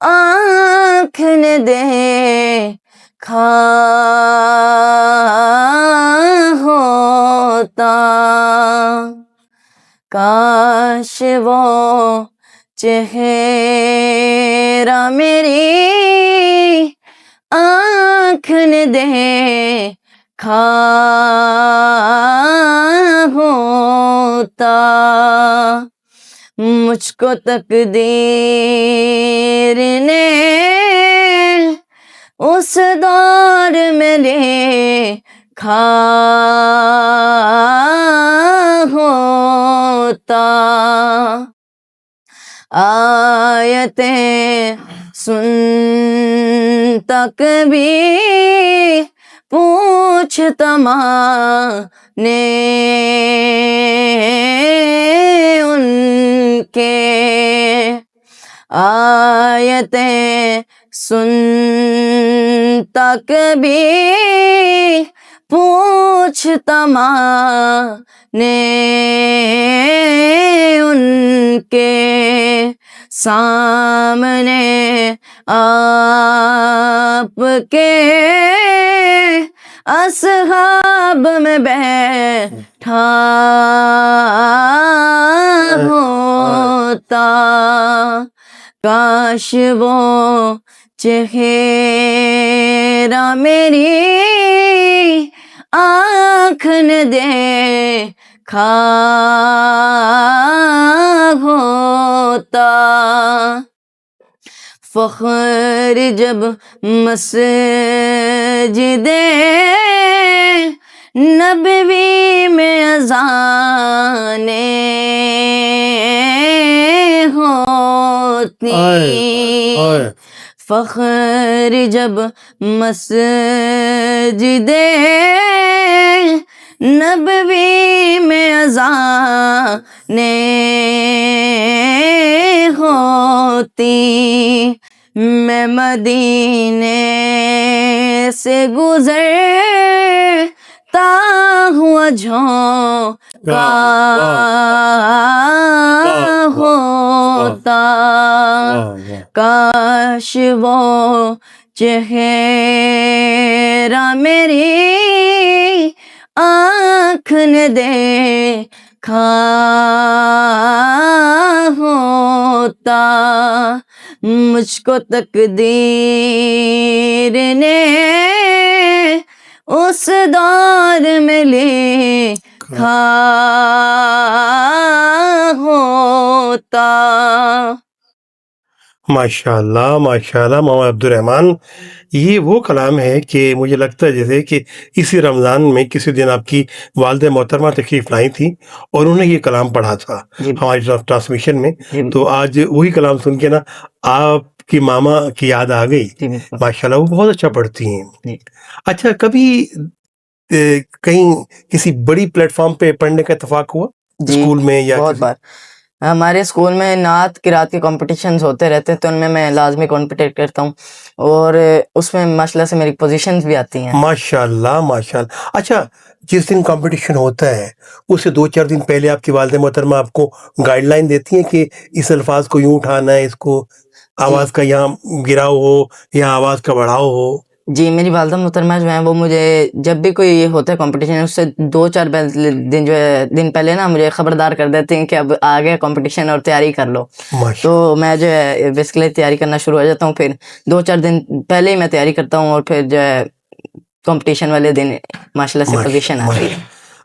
آنکھ نے دیکھا ہوتا، کاش وہ چہرہ میری آنکھ نے دیکھا ہوتا، مجھ کو تقدیر نے اس دور میں لکھا ہوتا، آیتیں سنتا کبھی پوچھتا معنی ان کے، آیتیں سنتا کبھی پوچھتا معنی ان کے، سامنے آپ کے اصحاب میں بیٹھا ہوتا، کاش وہ چہرہ میری آنکھ نے دیکھا ہوتا، فخر جب مسجد نبوی میں اذانیں ہوتی، فخر جب مسجد نبوی میں اذانیں ہوتی، میں مدینے سے گزرتا ہوا جھونکا ہوتا، کاش وہ چہرہ میری آنکھ نے دیکھا ہوتا، مجھ کو تقدیر نے اس دور میں لکھا ہوتا۔ ماشاء اللہ ماشاء اللہ مولانا عبدالرحمن، یہ وہ کلام ہے کہ مجھے لگتا ہے جیسے کہ اسی رمضان میں کسی دن آپ کی والد محترمہ تشریف لائی تھی اور انہوں نے یہ کلام پڑھا تھا ہماری ٹرانسمیشن میں، تو آج وہی کلام سن کے نا آپ کی ماما کی یاد آ گئی۔ ماشاء اللہ وہ بہت اچھا پڑھتی ہیں۔ اچھا، کبھی کہیں کسی بڑی پلیٹ فارم پہ پڑھنے کا اتفاق ہوا اسکول میں یا بہت بار؟ ہمارے اسکول میں نعت قرات کے کمپٹیشنز ہوتے رہتے ہیں، تو ان میں لازمی کمپیٹ کرتا ہوں، اور اس میں ماشاء اللہ سے میری پوزیشنز بھی آتی ہیں۔ ماشاء اللہ ماشاء اللہ۔ اچھا، جس دن کمپٹیشن ہوتا ہے اس سے 2-4 دن پہلے آپ کی والد محترمہ آپ کو گائیڈ لائن دیتی ہیں کہ اس الفاظ کو یوں اٹھانا ہے، اس کو آواز کا یہاں گراؤ ہو یا آواز کا بڑھاؤ ہو؟ جی، میری والدہ محترمہ جو ہیں وہ مجھے جب بھی کوئی یہ ہوتا ہے کمپٹیشن اس سے 2-4 دن جو ہے دن پہلے نا مجھے خبردار کر دیتے ہیں کہ اب آگے کمپٹیشن اور تیاری کر لو، تو میں جو ہے بیسکلی تیاری کرنا شروع ہو جاتا ہوں، پھر 2-4 دن پہلے ہی میں تیاری کرتا ہوں، اور پھر جو ہے کمپٹیشن والے دن ماشاء اللہ سے پوزیشن آتی ہے۔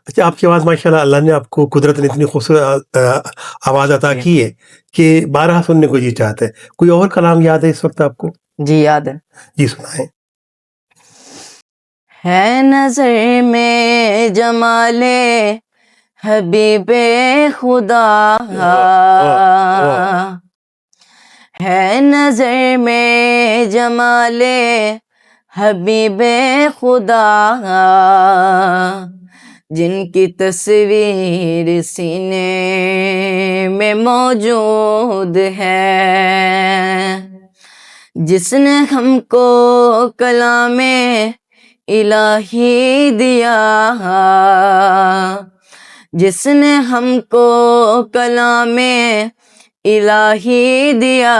اچھا، آپ کی آواز ماشاء اللہ، اللہ نے آپ کو قدرت نے اتنی خوبصورت آواز عطا کی ہے کہ بارہا سننے کو جی چاہتا ہے۔ کوئی اور کلام یاد ہے اس وقت آپ کو؟ جی یاد ہے، جی سنائیں۔ ہے نظر میں جمال حبیب خدا، ہے نظر میں جمال حبیب خدا، جن کی تصویر سینے میں موجود ہے، جس نے ہم کو کلام الہی دیا، جس نے ہم کو کلام الہی دیا،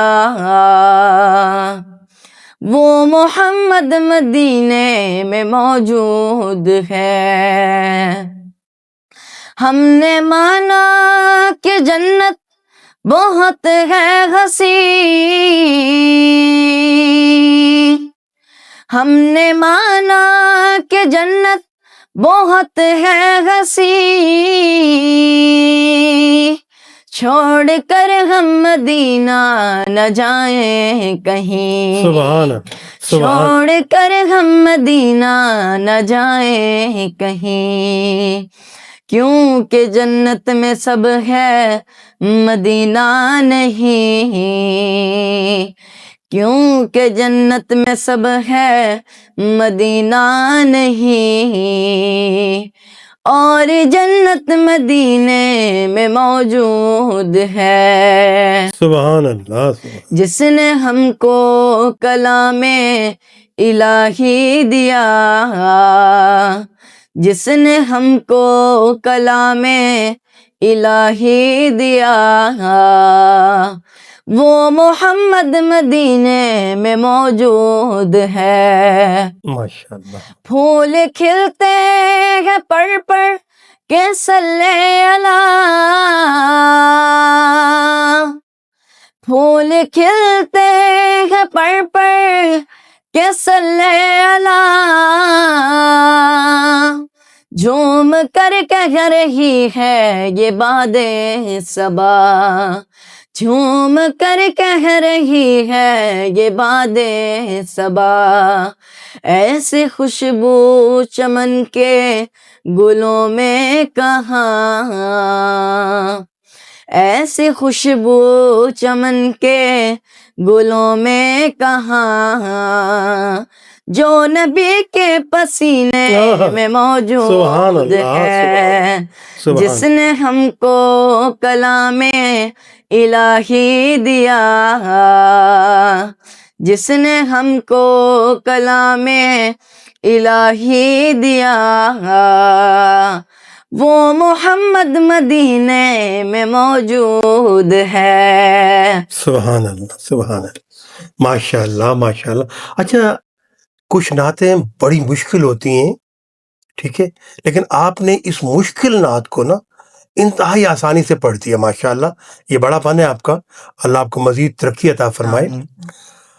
وہ محمد مدینے میں موجود ہے۔ ہم نے مانا کہ جنت بہت ہے حسین، ہم نے مانا کہ جنت بہت ہے حسین، چھوڑ کر ہم مدینہ نہ جائیں کہیں، سبحان چھوڑ کر ہم مدینہ نہ جائیں کہیں، کیونکہ جنت میں سب ہے مدینہ نہیں، کیونکہ جنت میں سب ہے مدینہ نہیں، اور جنت مدینے میں موجود ہے۔ سبحان اللہ، سبحان جس نے ہم کو کلام الہی دیا، جس نے ہم کو کلام الہی دیا، وہ محمد مدینے میں موجود ہے۔ ماشاء اللہ۔ پھول کھلتے ہیں پڑھ پڑھ کے صلی اللہ، پھول کھلتے ہیں پڑھ پڑھ کے صلی اللہ، جھوم کر کہہ رہی ہے یہ باد صبا، جھوم کر کہہ رہی ہے یہ باد صبا، ایسے خوشبو چمن کے گلوں میں کہاں، ایسی خوشبو چمن کے گلوں میں کہاں، جو نبی کے پسینے میں موجود ہے۔ جس نے ہم کو کلام الہی دیا، جس نے ہم کو کلام الہی دیا، وہ محمد مدینے میں موجود ہے۔ سبحان اللہ، سبحان اللہ، ماشاء اللہ، ماشاء اللہ۔ اچھا، کچھ نعتیں بڑی مشکل ہوتی ہیں، ٹھیک ہے، لیکن آپ نے اس مشکل نعت کو نا انتہائی آسانی سے پڑھ دیا، ماشاء اللہ۔ یہ بڑا فن ہے آپ کا، اللہ آپ کو مزید ترقی عطا فرمائے۔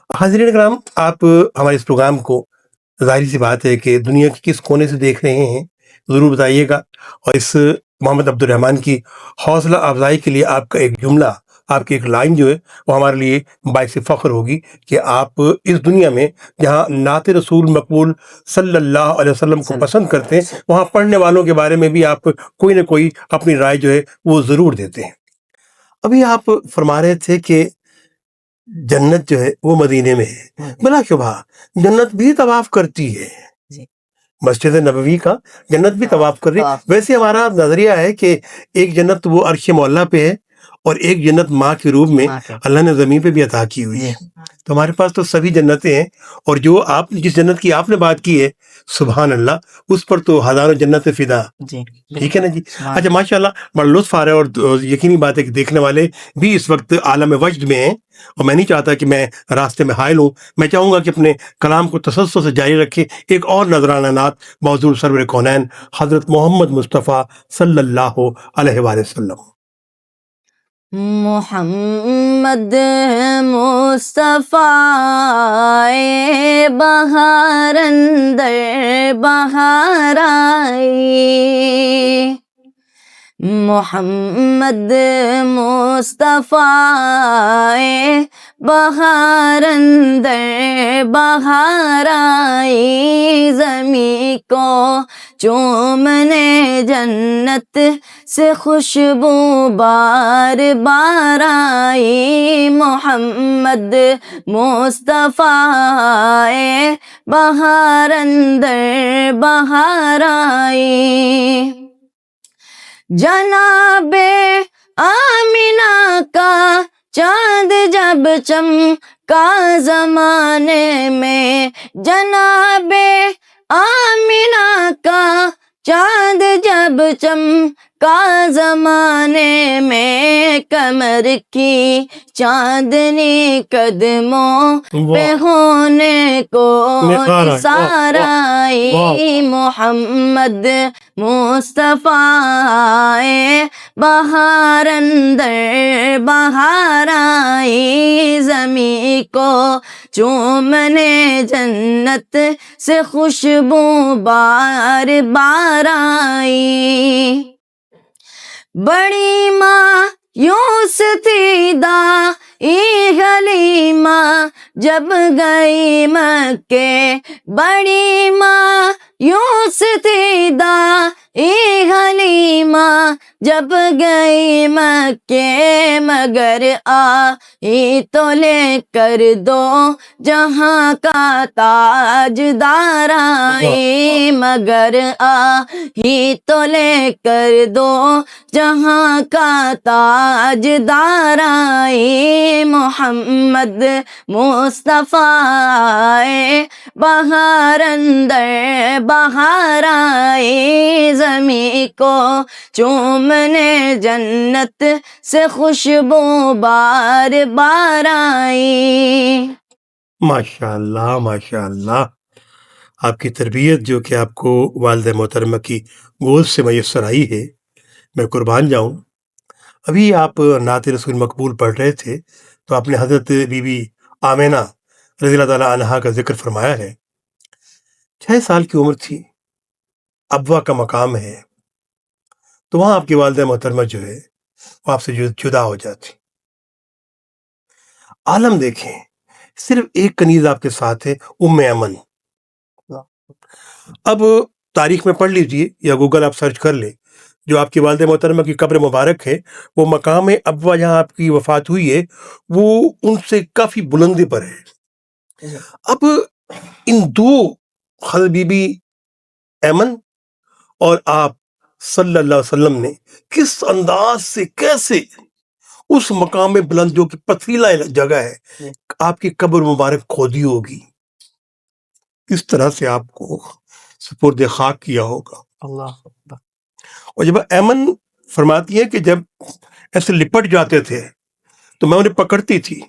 حاضرین کرام، آپ ہمارے اس پروگرام کو ظاہر سی بات ہے کہ دنیا کے کس کونے سے دیکھ رہے ہیں ضرور بتائیے گا، اور اس محمد عبد الرحمن کی حوصلہ افزائی کے لیے آپ کا ایک جملہ، آپ کی ایک لائن جو ہے وہ ہمارے لیے باعث فخر ہوگی کہ آپ اس دنیا میں جہاں نعت رسول مقبول صلی اللہ علیہ وسلم کو پسند کرتے ہیں، وہاں پڑھنے والوں کے بارے میں بھی آپ کوئی نہ کوئی اپنی رائے جو ہے وہ ضرور دیتے ہیں۔ ابھی آپ فرما رہے تھے کہ جنت جو ہے وہ مدینے میں ہے، بلا شبہ جنت بھی طواف کرتی ہے، مسجد نبوی کا جنت بھی طواف کر رہی ہے۔ ویسے ہمارا نظریہ ہے کہ ایک جنت وہ عرش مولا پہ ہے، اور ایک جنت ماں کے روپ میں اللہ نے زمین پہ بھی عطا کی ہوئی ہے۔ تو ہمارے پاس تو سبھی جنتیں ہیں، اور جو آپ جس جنت کی آپ نے بات کی ہے، سبحان اللہ، اس پر تو ہزاروں جنت فدا، ٹھیک ہے نا جی۔ اچھا، ماشاء اللہ، بڑا لطف آ رہا ہے، اور یقینی بات ہے کہ دیکھنے والے بھی اس وقت عالم وجد میں ہیں، اور میں نہیں چاہتا کہ میں راستے میں حائل ہوں، میں چاہوں گا کہ اپنے کلام کو تسلسل سے جاری رکھے۔ ایک اور نذرانہ نعت موضوع سرور کونین حضرت محمد مصطفیٰ صلی اللہ علیہ وآلہ وسلم۔ محمد مصطفیٰ بہار اندر بہار آئی، محمد مصطفیٰ بہار اندر بہار آئی، زمیں کو چومنے جنت سے خوشبو بار بار آئی، محمد مصطفیٰ بہار اندر بہار آئی، جناب آمینہ کا چاند جب چمکا زمانے میں، جناب آمینہ کا چاند جب چمکا زمانے میں کمر کی چاندنی قدموں پہ ہونے کو نثار آئی محمد مصطفیٰ آئے بہار اندر بہار آئی زمیں کو چومنے جنت سے خوشبو بار بار آئی بڑی مایوس تھی دائی حلیمہ جب گئی مکے بڑی مایوس تھی دائی حلیمہ جب گئی مکے مگر آئی تو لے کر دو جہاں کا تاجدار آئی مگر آئی تو لے کر دو جہاں کا تاجدار آئی محمد مصطفیٰ آئے بہار اندر بہار آئی زمیں کو چومنے جنت سے خوشبو بار بار آئی. ماشاء اللہ ماشاء اللہ. آپ کی تربیت جو کہ آپ کو والدہ محترمہ کی گود سے میسر آئی ہے، میں قربان جاؤں. ابھی آپ نعت رسول مقبول پڑھ رہے تھے تو آپ نے حضرت بی بی آمینہ رضی اللہ تعالیٰ عنہا کا ذکر فرمایا ہے. 6 سال کی عمر تھی، ابوا کا مقام ہے، تو وہاں آپ کی والدہ محترمہ جو ہے وہ آپ سے جدا ہو جاتی. عالم دیکھیں، صرف ایک کنیز آپ کے ساتھ ہے، ام ایمن. اب تاریخ میں پڑھ لیجئے یا گوگل آپ سرچ کر لیں، جو آپ کی والدہ محترمہ کی قبر مبارک ہے وہ مقام ابوا جہاں آپ کی وفات ہوئی ہے وہ ان سے کافی بلندی پر ہے. اب ان دو حضرت بی بی ایمن اور آپ صلی اللہ علیہ وسلم نے کس انداز سے کیسے اس مقام بلند جو کہ پتھریلا جگہ ہے آپ کی قبر مبارک کھودی ہوگی، کس طرح سے آپ کو سپرد خاک کیا ہوگا. اللہ. اور جب ایمن فرماتی ہے کہ جب ایسے لپٹ جاتے تھے تو میں انہیں پکڑتی تھی،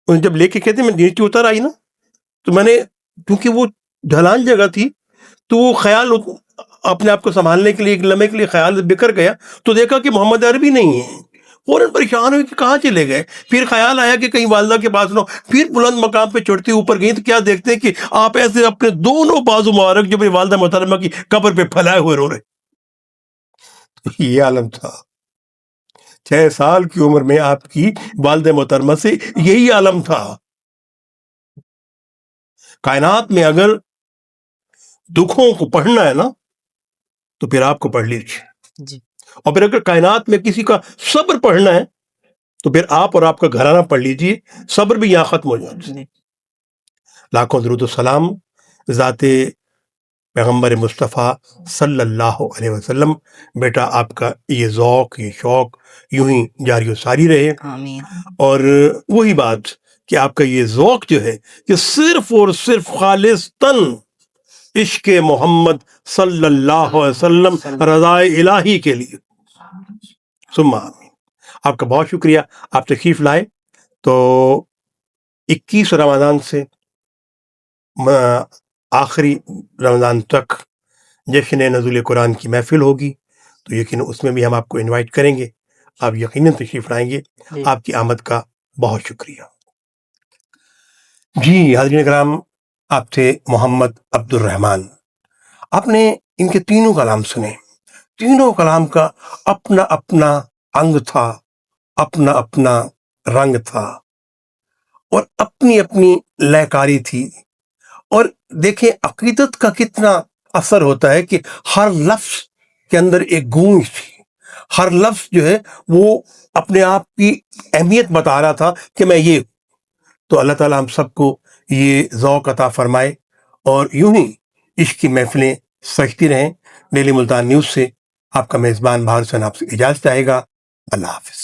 انہیں جب لے کے کہتے میں نیچے اتر آئی نا تو میں نے، کیونکہ وہ ڈھلان جگہ تھی تو وہ خیال اپنے آپ کو سنبھالنے کے لیے ایک لمحے کے لیے خیال بکھر گیا تو دیکھا کہ محمد عربی نہیں ہے. فوراً پریشان ہوئی کہ کہاں چلے گئے. پھر خیال آیا کہ کہیں والدہ کے پاس نہ ہو. پھر بلند مقام پہ چڑھتے اوپر گئی تو کیا دیکھتے ہیں کہ آپ ایسے اپنے دونوں بازو مبارک جو میری والدہ محترمہ کی قبر پہ پھیلائے ہوئے رو رہے. یہ عالم تھا. 6 سال کی عمر میں آپ کی والدہ محترمہ سے یہی عالم تھا. کائنات میں اگر دکھوں کو پڑھنا ہے نا تو پھر آپ کو پڑھ لیجیے جی. اور پھر اگر کائنات میں کسی کا صبر پڑھنا ہے تو پھر آپ اور آپ کا گھرانہ پڑھ لیجیے. صبر بھی یہاں ختم ہو جاتا ہے. لاکھوں درود و سلام ذات پیغمبر مصطفیٰ صلی اللہ علیہ وسلم. بیٹا آپ کا یہ ذوق یہ شوق یوں ہی جاری و ساری رہے. آمین. اور وہی بات کہ آپ کا یہ ذوق جو ہے کہ صرف اور صرف خالصتاً عشق محمد صلی اللہ علیہ وسلم رضا الہی کے لیے. ثم آمین. آپ کا بہت شکریہ، آپ تشریف لائے. تو 21 رمضان سے آخری رمضان تک جشن نزول قرآن کی محفل ہوگی، تو یقیناً اس میں بھی ہم آپ کو انوائٹ کریں گے. آپ یقیناً تشریف لائیں گے. آپ کی آمد کا بہت شکریہ. جی حاضرین کرام، آپ تھے محمد عبد الرحمن. آپ نے ان کے تینوں کلام سنے. تینوں کلام کا اپنا اپنا انگ تھا، اپنا اپنا رنگ تھا اور اپنی اپنی لےکاری تھی. اور دیکھیں عقیدت کا کتنا اثر ہوتا ہے کہ ہر لفظ کے اندر ایک گونج تھی. ہر لفظ جو ہے وہ اپنے آپ کی اہمیت بتا رہا تھا کہ میں یہ. تو اللہ تعالیٰ ہم سب کو یہ ذوق عطا فرمائے اور یوں ہی عشق کی محفلیں سجتی رہیں. ڈیلی ملتان نیوز سے آپ کا میزبان بہار حسین آپ سے اجازت چاہے گا. اللہ حافظ.